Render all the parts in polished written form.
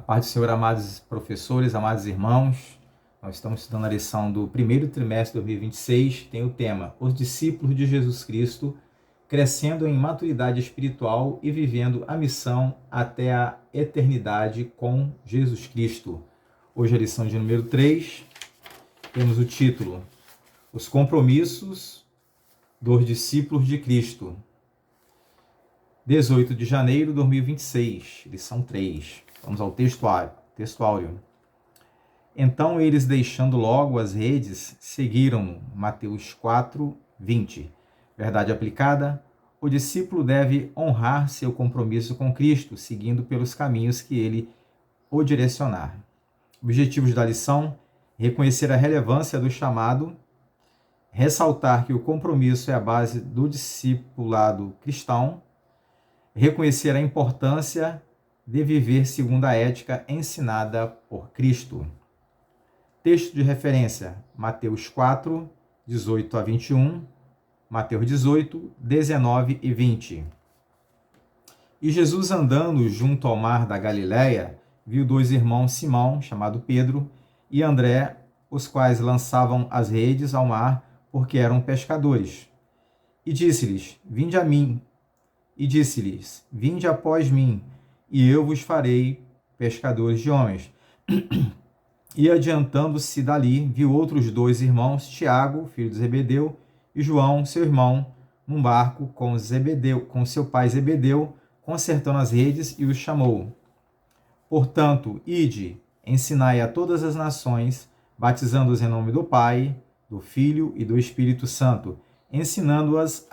paz do Senhor, amados professores, amados irmãos. Nós estamos estudando a lição do primeiro trimestre de 2026, tem o tema Os discípulos de Jesus Cristo, crescendo em maturidade espiritual e vivendo a missão até a eternidade com Jesus Cristo. Hoje a lição de número 3, temos o título Os compromissos dos discípulos de Cristo. 18 de janeiro de 2026, lição 3. Vamos ao textuário. Então eles, deixando logo as redes, seguiram-no. Mateus 4, 20. Verdade aplicada: o discípulo deve honrar seu compromisso com Cristo, seguindo pelos caminhos que ele o direcionar. Objetivos da lição: reconhecer a relevância do chamado, ressaltar que o compromisso é a base do discipulado cristão, reconhecer a importância de viver segundo a ética ensinada por Cristo. Texto de referência: Mateus 4, 18 a 21, Mateus 18, 19 e 20. E Jesus, andando junto ao mar da Galileia, viu dois irmãos, Simão, chamado Pedro, e André, os quais lançavam as redes ao mar, porque eram pescadores. E disse-lhes: Vinde a mim. E disse-lhes: Vinde após mim, e eu vos farei pescadores de homens. E adiantando-se dali, viu outros dois irmãos, Tiago, filho de Zebedeu, e João, seu irmão, num barco com seu pai Zebedeu, consertando as redes, e os chamou. Portanto, ide, ensinai a todas as nações, batizando-os em nome do Pai, do Filho e do Espírito Santo, ensinando-as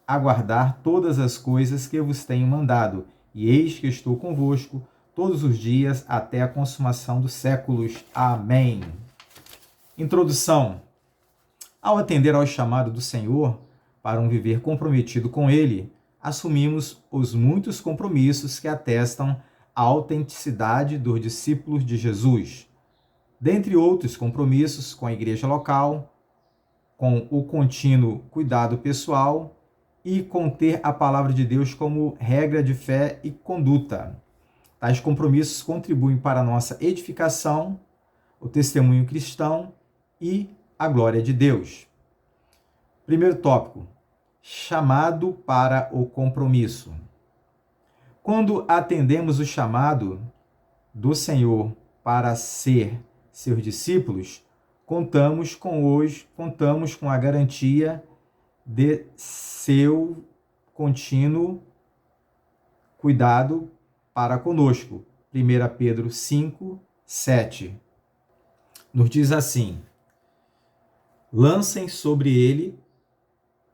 a guardar todas as coisas que vos tenho mandado, e eis que estou convosco todos os dias até a consumação dos séculos. Amém. Introdução. Ao atender ao chamado do Senhor para um viver comprometido com Ele, assumimos os muitos compromissos que atestam a autenticidade dos discípulos de Jesus. Dentre outros compromissos com a igreja local, com o contínuo cuidado pessoal e com ter a palavra de Deus como regra de fé e conduta. Tais compromissos contribuem para a nossa edificação, o testemunho cristão e a glória de Deus. Primeiro tópico: chamado para o compromisso. Quando atendemos o chamado do Senhor para ser seus discípulos, contamos com a garantia de seu contínuo cuidado para conosco. 1 Pedro 5, 7. Nos diz assim: lancem sobre ele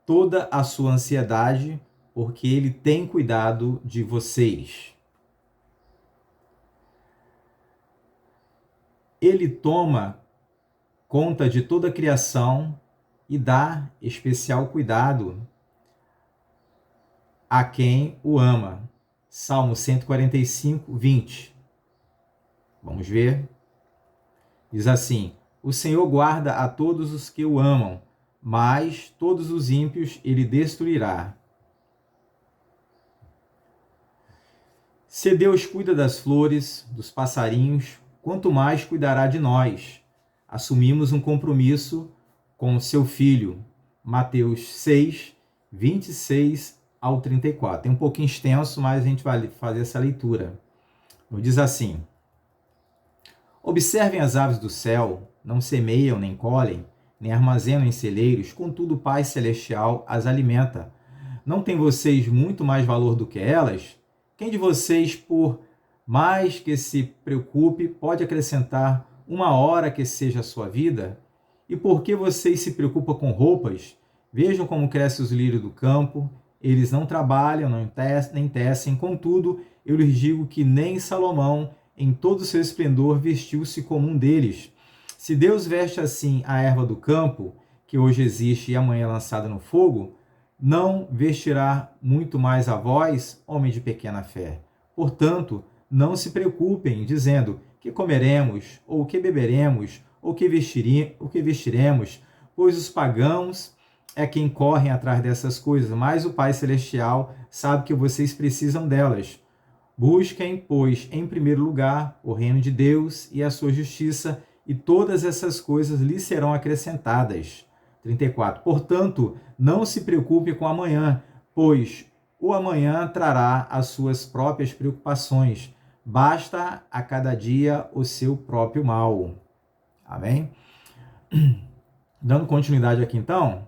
toda a sua ansiedade, porque ele tem cuidado de vocês. Ele toma conta de toda a criação e dá especial cuidado a quem o ama. Salmo 145, 20. Vamos ver. Diz assim: o Senhor guarda a todos os que o amam, mas todos os ímpios ele destruirá. Se Deus cuida das flores, dos passarinhos, quanto mais cuidará de nós. Assumimos um compromisso com o seu Filho. Mateus 6, 26 ao 34. É um pouquinho extenso, mas a gente vai fazer essa leitura. Diz assim: observem as aves do céu, não semeiam nem colhem, nem armazenam em celeiros, contudo o Pai Celestial as alimenta. Não tem vocês muito mais valor do que elas? Quem de vocês, por mais que se preocupe, pode acrescentar uma hora que seja a sua vida? E por que vocês se preocupam com roupas? Vejam como crescem os lírios do campo. Eles não trabalham, nem tecem. Contudo, eu lhes digo que nem Salomão, em todo o seu esplendor, vestiu-se como um deles. Se Deus veste assim a erva do campo, que hoje existe e amanhã é lançada no fogo, não vestirá muito mais a vós, homem de pequena fé. Portanto, não se preocupem, dizendo: que comeremos, ou que beberemos, ou que vestiremos, pois os pagãos é quem correm atrás dessas coisas, mas o Pai Celestial sabe que vocês precisam delas. Busquem, pois, em primeiro lugar o reino de Deus e a sua justiça, e todas essas coisas lhes serão acrescentadas. 34. Portanto, não se preocupe com amanhã, pois o amanhã trará as suas próprias preocupações. Basta a cada dia o seu próprio mal. Amém? Dando continuidade aqui então.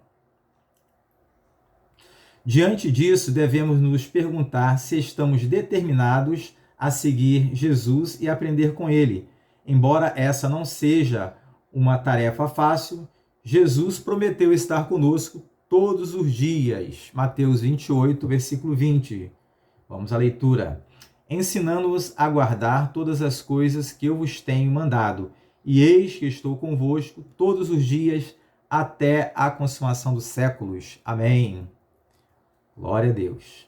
Diante disso, devemos nos perguntar se estamos determinados a seguir Jesus e aprender com ele. Embora essa não seja uma tarefa fácil, Jesus prometeu estar conosco todos os dias. Mateus 28, versículo 20. Vamos à leitura. Ensinando-os a guardar todas as coisas que eu vos tenho mandado. E eis que estou convosco todos os dias até a consumação dos séculos. Amém. Glória a Deus.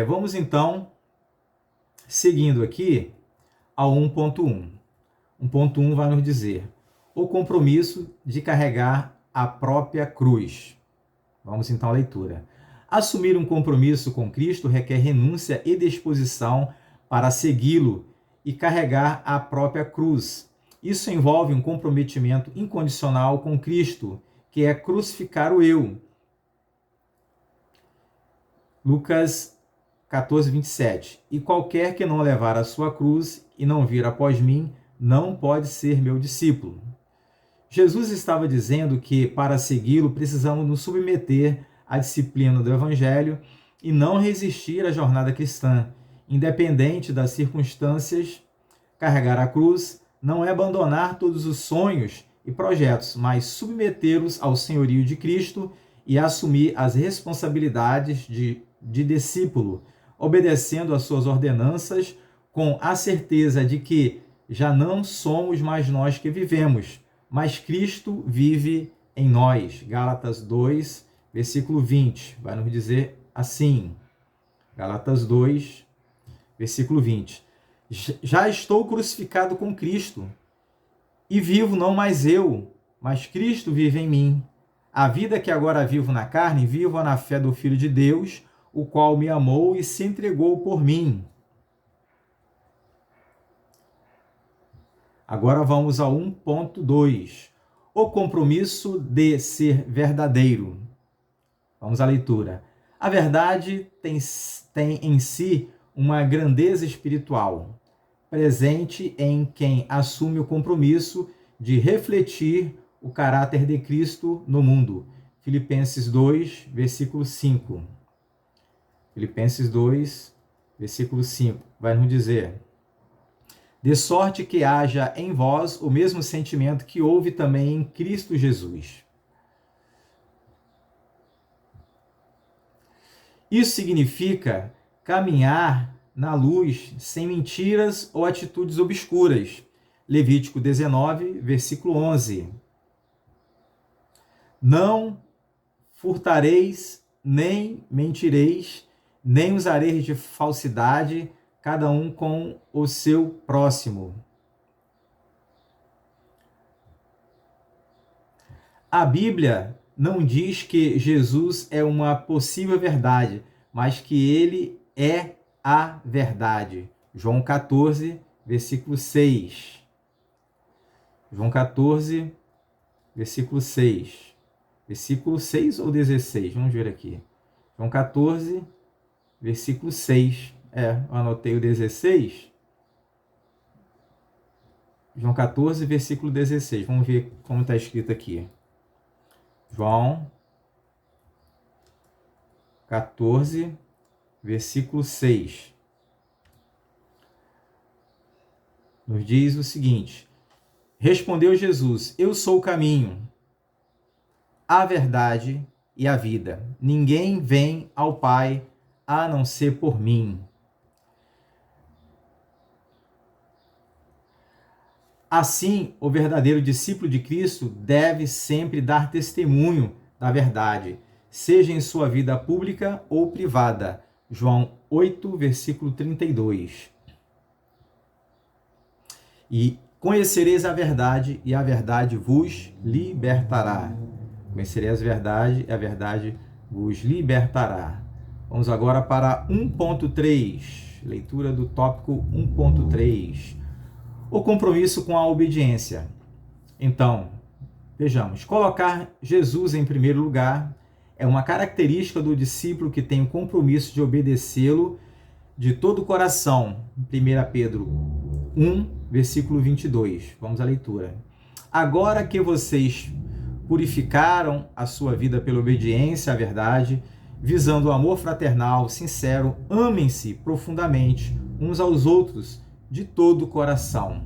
Vamos então, seguindo aqui, ao 1.1. 1.1 vai nos dizer o compromisso de carregar a própria cruz. Vamos então à leitura. Assumir um compromisso com Cristo requer renúncia e disposição para segui-lo e carregar a própria cruz. Isso envolve um comprometimento incondicional com Cristo, que é crucificar o eu. Lucas 14, 27. E qualquer que não levar a sua cruz e não vir após mim, não pode ser meu discípulo. Jesus estava dizendo que, para segui-lo, precisamos nos submeter à disciplina do Evangelho e não resistir à jornada cristã. Independente das circunstâncias, carregar a cruz não é abandonar todos os sonhos e projetos, mas submetê-los ao senhorio de Cristo e assumir as responsabilidades de discípulo, obedecendo às suas ordenanças, com a certeza de que já não somos mais nós que vivemos, mas Cristo vive em nós. Gálatas 2, versículo 20, vai nos dizer assim, Gálatas 2, versículo 20. Já estou crucificado com Cristo, e vivo não mais eu, mas Cristo vive em mim. A vida que agora vivo na carne, vivo na fé do Filho de Deus, o qual me amou e se entregou por mim. Agora vamos ao 1.2. O compromisso de ser verdadeiro. Vamos à leitura. A verdade tem em si uma grandeza espiritual, presente em quem assume o compromisso de refletir o caráter de Cristo no mundo. Filipenses 2, versículo 5. Filipenses 2, versículo 5, vai nos dizer: de sorte que haja em vós o mesmo sentimento que houve também em Cristo Jesus. Isso significa caminhar na luz sem mentiras ou atitudes obscuras. Levítico 19, versículo 11. Não furtareis, nem mentireis, nem usareis de falsidade, cada um com o seu próximo. A Bíblia não diz que Jesus é uma possível verdade, mas que ele é a verdade. João 14, versículo 6. João 14, versículo 6. Versículo 6 ou 16? Vamos ver aqui. João 14, versículo 6. Eu anotei o 16. João 14, versículo 16. Vamos ver como está escrito aqui. João 14, versículo 6. Nos diz o seguinte: respondeu Jesus: eu sou o caminho, a verdade e a vida. Ninguém vem ao Pai a não ser por mim. Assim, o verdadeiro discípulo de Cristo deve sempre dar testemunho da verdade, seja em sua vida pública ou privada. João 8, versículo 32. E conhecereis a verdade, e a verdade vos libertará. Conhecereis a verdade, e a verdade vos libertará. Vamos agora para 1.3, leitura do tópico 1.3. O compromisso com a obediência. Então, vejamos, colocar Jesus em primeiro lugar é uma característica do discípulo que tem o compromisso de obedecê-lo de todo o coração. 1 Pedro 1, versículo 22. Vamos à leitura. Agora que vocês purificaram a sua vida pela obediência à verdade, visando o amor fraternal, sincero, amem-se profundamente uns aos outros de todo o coração.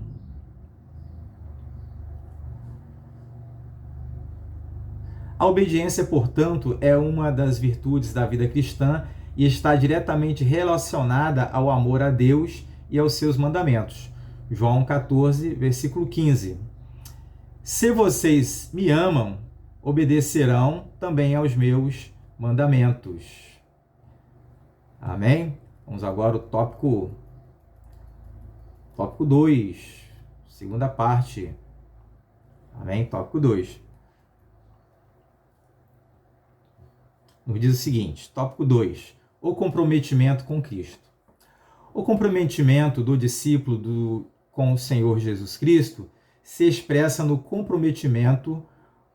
A obediência, portanto, é uma das virtudes da vida cristã e está diretamente relacionada ao amor a Deus e aos seus mandamentos. João 14, versículo 15. Se vocês me amam, obedecerão também aos meus mandamentos. Amém? Vamos agora ao tópico 2, segunda parte. Amém? Tópico 2. Nos diz o seguinte, tópico 2, o comprometimento com Cristo. O comprometimento do discípulo com o Senhor Jesus Cristo se expressa no comprometimento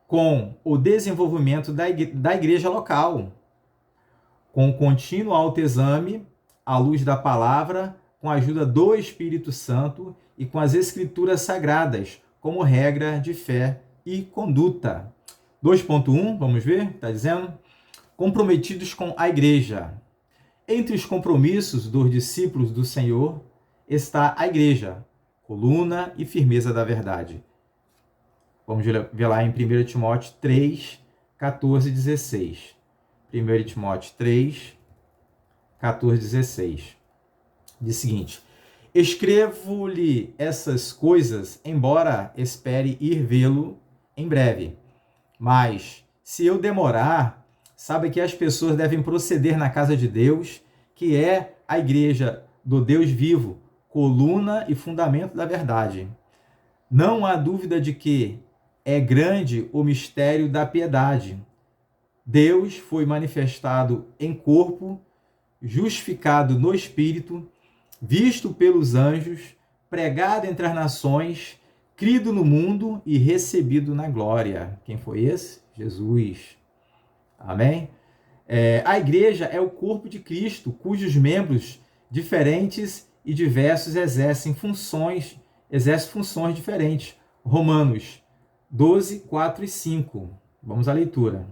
com o desenvolvimento da igreja local, com o contínuo autoexame, à luz da palavra, com a ajuda do Espírito Santo e com as Escrituras Sagradas, como regra de fé e conduta. 2.1, vamos ver, está dizendo? Comprometidos com a igreja. Entre os compromissos dos discípulos do Senhor está a igreja, coluna e firmeza da verdade. Vamos ver lá em 1 Timóteo 3, 14 e 16. 1 Timóteo 3, 14 e 16. Diz o seguinte: escrevo-lhe essas coisas, embora espere ir vê-lo em breve. Mas, se eu demorar, sabe que as pessoas devem proceder na casa de Deus, que é a igreja do Deus vivo, coluna e fundamento da verdade. Não há dúvida de que é grande o mistério da piedade. Deus foi manifestado em corpo, justificado no Espírito, visto pelos anjos, pregado entre as nações, crido no mundo e recebido na glória. Quem foi esse? Jesus. Amém? A igreja é o corpo de Cristo, cujos membros diferentes e diversos exercem funções diferentes. Romanos 12, 4 e 5. Vamos à leitura.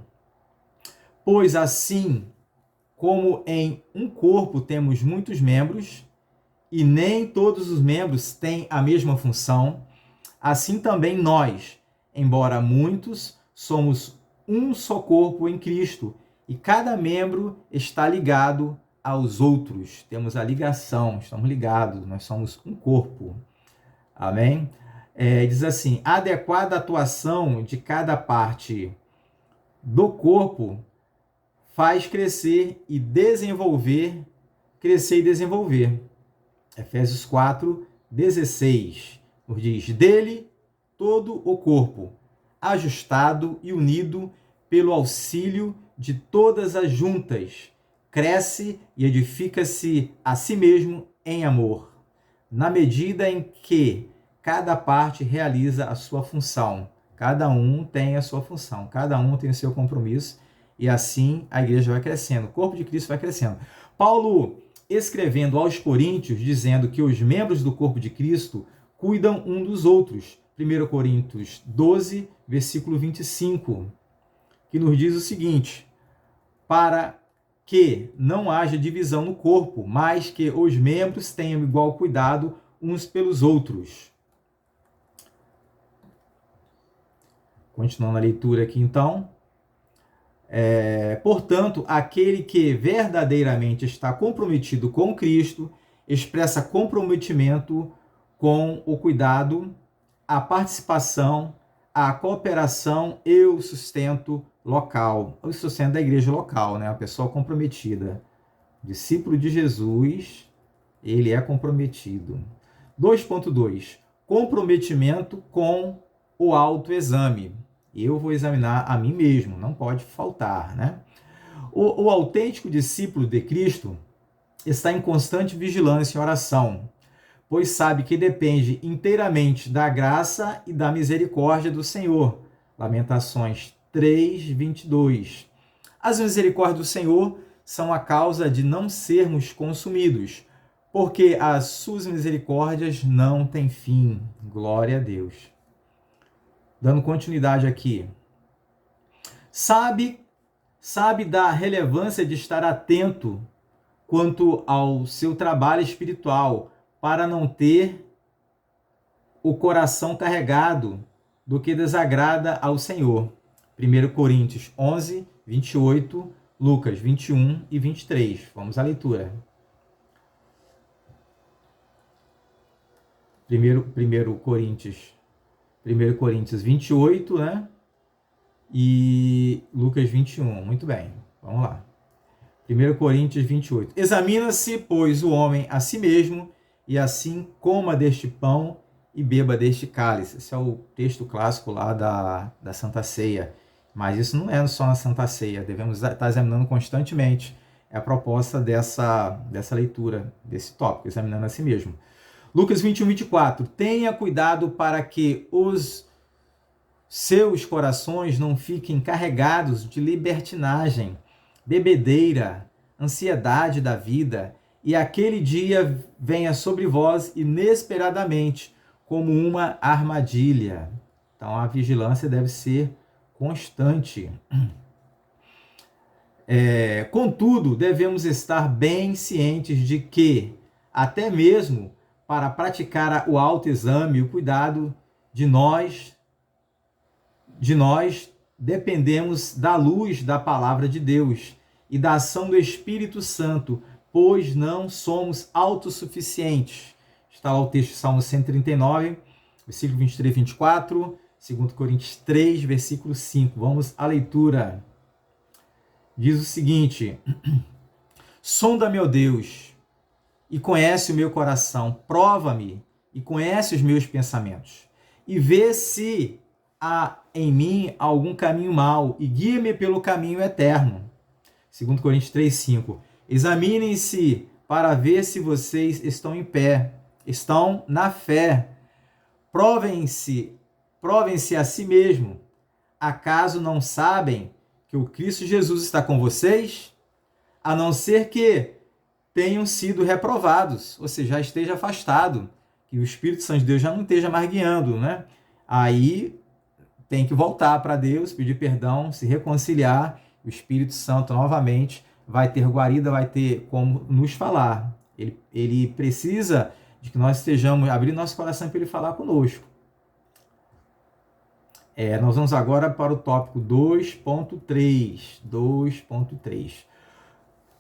Pois assim como em um corpo temos muitos membros, e nem todos os membros têm a mesma função, assim também nós, embora muitos, somos um só corpo em Cristo, e cada membro está ligado aos outros. Temos a ligação, estamos ligados, nós somos um corpo. Amém? Diz assim, a adequada atuação de cada parte do corpo faz crescer e desenvolver. Efésios 4, 16, nos diz, dele todo o corpo, ajustado e unido pelo auxílio de todas as juntas, cresce e edifica-se a si mesmo em amor, na medida em que cada parte realiza a sua função. Cada um tem a sua função, cada um tem o seu compromisso, e assim a igreja vai crescendo, o corpo de Cristo vai crescendo. Paulo, escrevendo aos Coríntios, dizendo que os membros do corpo de Cristo cuidam um dos outros. 1 Coríntios 12, versículo 25, que nos diz o seguinte, para que não haja divisão no corpo, mas que os membros tenham igual cuidado uns pelos outros. Continuando a leitura aqui, então. Portanto, aquele que verdadeiramente está comprometido com Cristo expressa comprometimento com o cuidado, a participação, a cooperação e o sustento local. O sustento da igreja local, né? A pessoa comprometida. Discípulo de Jesus, ele é comprometido. 2.2. Comprometimento com o autoexame. Eu vou examinar a mim mesmo, não pode faltar, né? O autêntico discípulo de Cristo está em constante vigilância e oração, pois sabe que depende inteiramente da graça e da misericórdia do Senhor. Lamentações 3:22. As misericórdias do Senhor são a causa de não sermos consumidos, porque as suas misericórdias não têm fim. Glória a Deus. Dando continuidade aqui. Sabe da relevância de estar atento quanto ao seu trabalho espiritual, para não ter o coração carregado do que desagrada ao Senhor. 1 Coríntios 11, 28, Lucas 21 e 23. Vamos à leitura. 1 Coríntios 28, né? E Lucas 21. Muito bem, vamos lá. 1 Coríntios 28. Examina-se, pois, o homem a si mesmo, e assim coma deste pão e beba deste cálice. Esse é o texto clássico lá da Santa Ceia. Mas isso não é só na Santa Ceia, devemos estar examinando constantemente. É a proposta dessa leitura, desse tópico, examinando a si mesmo. Lucas 21, 24. Tenha cuidado para que os seus corações não fiquem carregados de libertinagem, bebedeira, ansiedade da vida, e aquele dia venha sobre vós inesperadamente, como uma armadilha. Então a vigilância deve ser constante. Contudo, devemos estar bem cientes de que, até mesmo para praticar o autoexame e o cuidado de nós dependemos da luz da palavra de Deus e da ação do Espírito Santo, pois não somos autossuficientes. Está lá o texto de Salmo 139, versículo 23 e 24, 2 Coríntios 3, versículo 5. Vamos à leitura. Diz o seguinte: sonda-me, ó Deus, e conhece o meu coração, prova-me e conhece os meus pensamentos, e vê se há em mim algum caminho mau, e guia-me pelo caminho eterno. 2 Coríntios 3:5. Examinem-se para ver se vocês estão em pé, estão na fé. Provem-se a si mesmo. Acaso não sabem que o Cristo Jesus está com vocês? A não ser que tenham sido reprovados, ou seja, já esteja afastado, que o Espírito Santo de Deus já não esteja mais guiando, né? Aí tem que voltar para Deus, pedir perdão, se reconciliar. O Espírito Santo novamente vai ter guarida, vai ter como nos falar. Ele precisa de que nós estejamos abrindo nosso coração para ele falar conosco. Nós vamos agora para o tópico 2.3.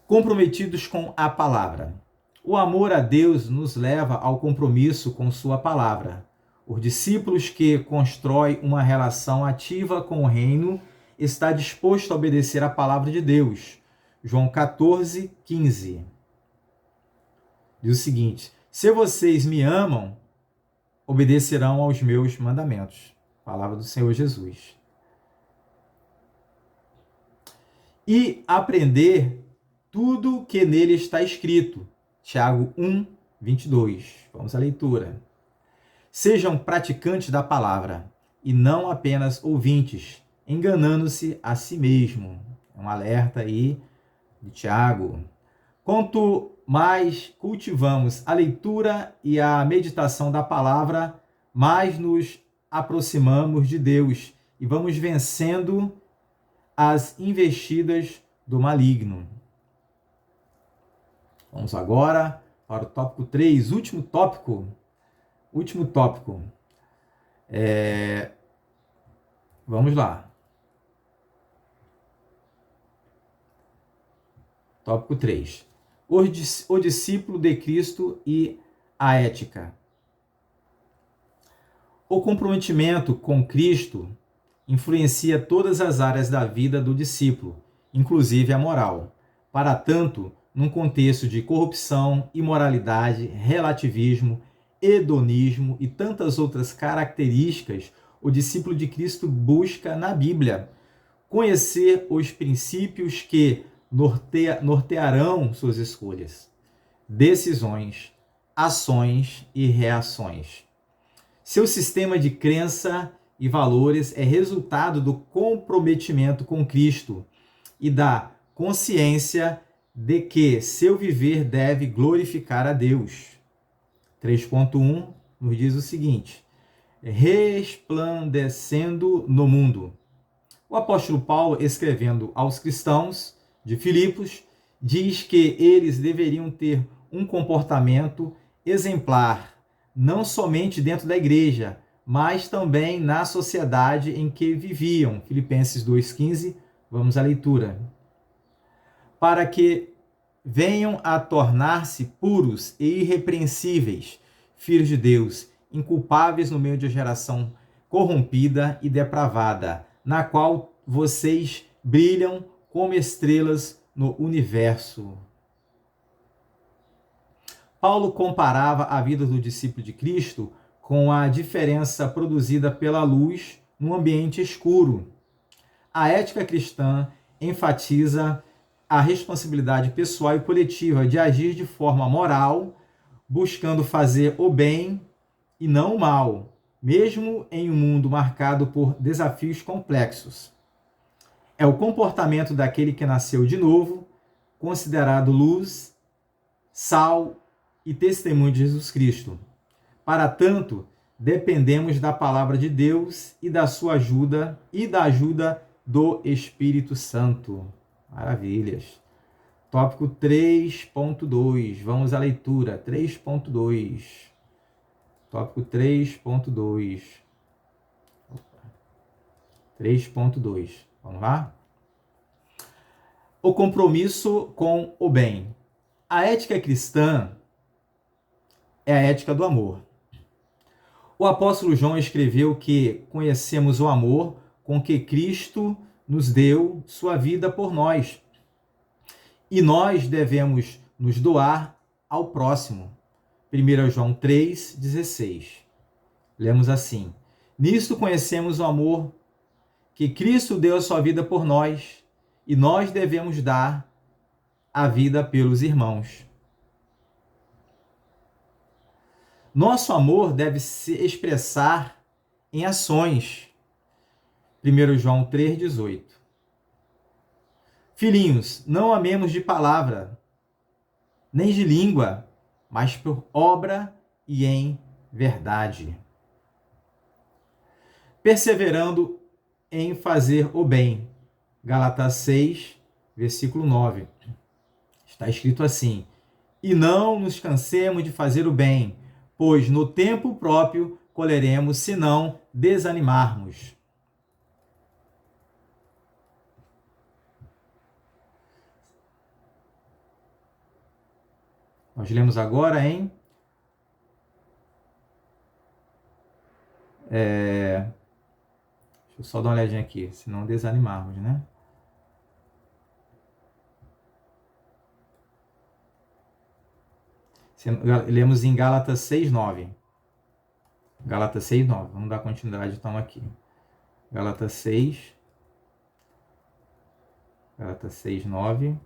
Comprometidos com a palavra. O amor a Deus nos leva ao compromisso com sua palavra. Os discípulos que constroem uma relação ativa com o reino está disposto a obedecer a palavra de Deus. João 14:15. Diz o seguinte: se vocês me amam, obedecerão aos meus mandamentos. Palavra do Senhor Jesus. E aprender tudo que nele está escrito. Tiago 1:22. Vamos à leitura. Sejam praticantes da palavra e não apenas ouvintes, enganando-se a si mesmo. É um alerta aí de Tiago. Quanto mais cultivamos a leitura e a meditação da palavra, mais nos aproximamos de Deus e vamos vencendo as investidas do maligno. Vamos agora para o tópico 3, último tópico. Vamos lá. Tópico 3. O discípulo de Cristo e a ética. O comprometimento com Cristo influencia todas as áreas da vida do discípulo, inclusive a moral. Para tanto, num contexto de corrupção, imoralidade, relativismo, hedonismo e tantas outras características, o discípulo de Cristo busca na Bíblia conhecer os princípios que nortearão suas escolhas, decisões, ações e reações. Seu sistema de crença e valores é resultado do comprometimento com Cristo e da consciência de que seu viver deve glorificar a Deus. 3.1 nos diz o seguinte: resplandecendo no mundo. O apóstolo Paulo, escrevendo aos cristãos de Filipos, diz que eles deveriam ter um comportamento exemplar, não somente dentro da igreja, mas também na sociedade em que viviam. Filipenses 2,15, vamos à leitura. Para que venham a tornar-se puros e irrepreensíveis, filhos de Deus, inculpáveis no meio de uma geração corrompida e depravada, na qual vocês brilham como estrelas no universo. Paulo comparava a vida do discípulo de Cristo com a diferença produzida pela luz num ambiente escuro. A ética cristã enfatiza a responsabilidade pessoal e coletiva de agir de forma moral, buscando fazer o bem e não o mal, mesmo em um mundo marcado por desafios complexos. É o comportamento daquele que nasceu de novo, considerado luz, sal e testemunho de Jesus Cristo. Para tanto, dependemos da palavra de Deus e da sua ajuda e da ajuda do Espírito Santo. Maravilhas. Tópico 3.2. Vamos à leitura. 3.2. Tópico 3.2. 3.2. Vamos lá? O compromisso com o bem. A ética cristã é a ética do amor. O apóstolo João escreveu que conhecemos o amor com que Cristo nos deu sua vida por nós. E nós devemos nos doar ao próximo. 1 João 3,16. Lemos assim: nisto conhecemos o amor que Cristo deu a sua vida por nós, e nós devemos dar a vida pelos irmãos. Nosso amor deve se expressar em ações. 1 João 3,18. Filhinhos, não amemos de palavra, nem de língua, mas por obra e em verdade. Perseverando em fazer o bem. Gálatas 6, versículo 9. Está escrito assim: e não nos cansemos de fazer o bem, pois no tempo próprio colheremos, se não desanimarmos. Nós lemos agora em deixa eu só dar uma olhadinha aqui, se não desanimarmos, né? Lemos em Gálatas 6:9. Gálatas 6:9. Vamos dar continuidade então aqui. Gálatas 6:9.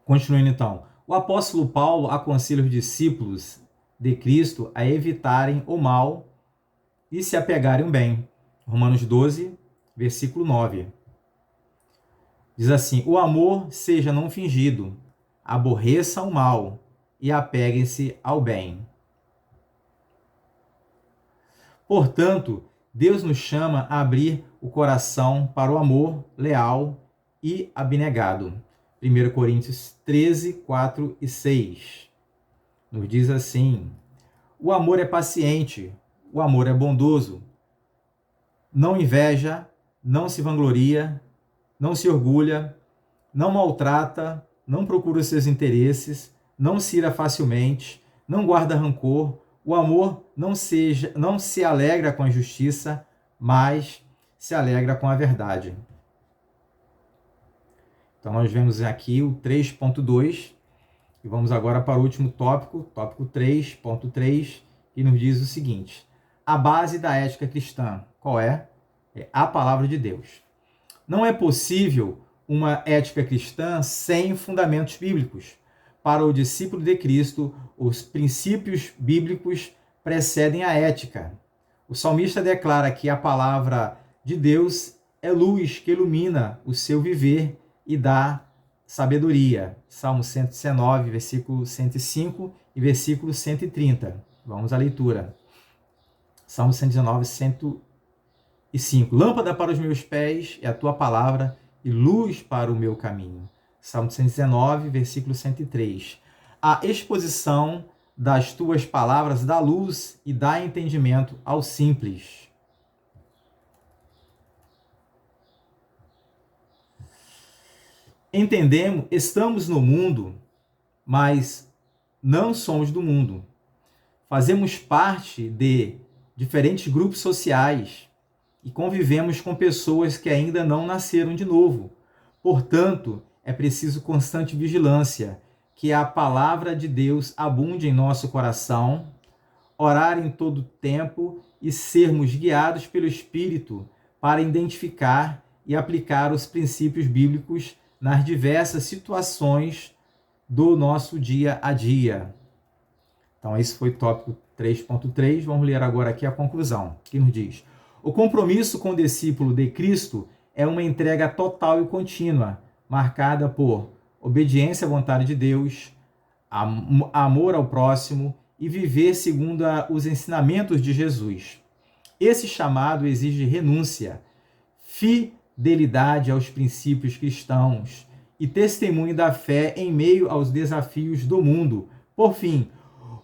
Continuando então. O apóstolo Paulo aconselha os discípulos de Cristo a evitarem o mal e se apegarem ao bem. Romanos 12, versículo 9. Diz assim: o amor seja não fingido, aborreça o mal e apeguem-se ao bem. Portanto, Deus nos chama a abrir o coração para o amor leal e abnegado. 1 Coríntios 13, 4 e 6. Nos diz assim: o amor é paciente, o amor é bondoso, não inveja, não se vangloria, não se orgulha, não maltrata, não procura os seus interesses, não se ira facilmente, não guarda rancor. O amor não se alegra com a injustiça, mas se alegra com a verdade. Então, nós vemos aqui o 3.2 e vamos agora para o último tópico, tópico 3.3, que nos diz o seguinte: a base da ética cristã, qual é? É a palavra de Deus. Não é possível uma ética cristã sem fundamentos bíblicos. Para o discípulo de Cristo, os princípios bíblicos precedem a ética. O salmista declara que a palavra de Deus é luz que ilumina o seu viver e dá sabedoria. Salmo 119, versículo 105 e versículo 130. Vamos à leitura. Salmo 119, 105. Lâmpada para os meus pés é a tua palavra e luz para o meu caminho. Salmo 119, versículo 103. A exposição das tuas palavras dá luz e dá entendimento ao simples. Entendemos, estamos no mundo, mas não somos do mundo. Fazemos parte de diferentes grupos sociais e convivemos com pessoas que ainda não nasceram de novo. Portanto, é preciso constante vigilância, que a palavra de Deus abunde em nosso coração, orar em todo tempo e sermos guiados pelo Espírito para identificar e aplicar os princípios bíblicos nas diversas situações do nosso dia a dia. Então, esse foi o tópico 3.3. Vamos ler agora aqui a conclusão, que nos diz: o compromisso com o discípulo de Cristo é uma entrega total e contínua, marcada por obediência à vontade de Deus, amor ao próximo e viver segundo os ensinamentos de Jesus. Esse chamado exige renúncia, fidelidade aos princípios cristãos e testemunho da fé em meio aos desafios do mundo. Por fim,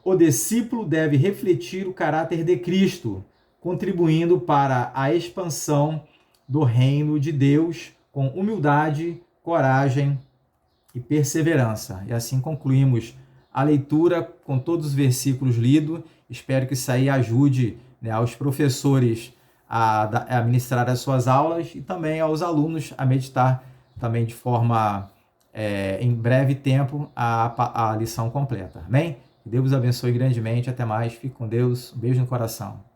o discípulo deve refletir o caráter de Cristo, contribuindo para a expansão do reino de Deus com humildade, coragem e perseverança. E assim concluímos a leitura com todos os versículos lidos. Espero que isso aí ajude, né, aos professores a ministrar as suas aulas e também aos alunos a meditar também de forma, em breve tempo, a lição completa. Amém? Que Deus abençoe grandemente. Até mais. Fique com Deus. Um beijo no coração.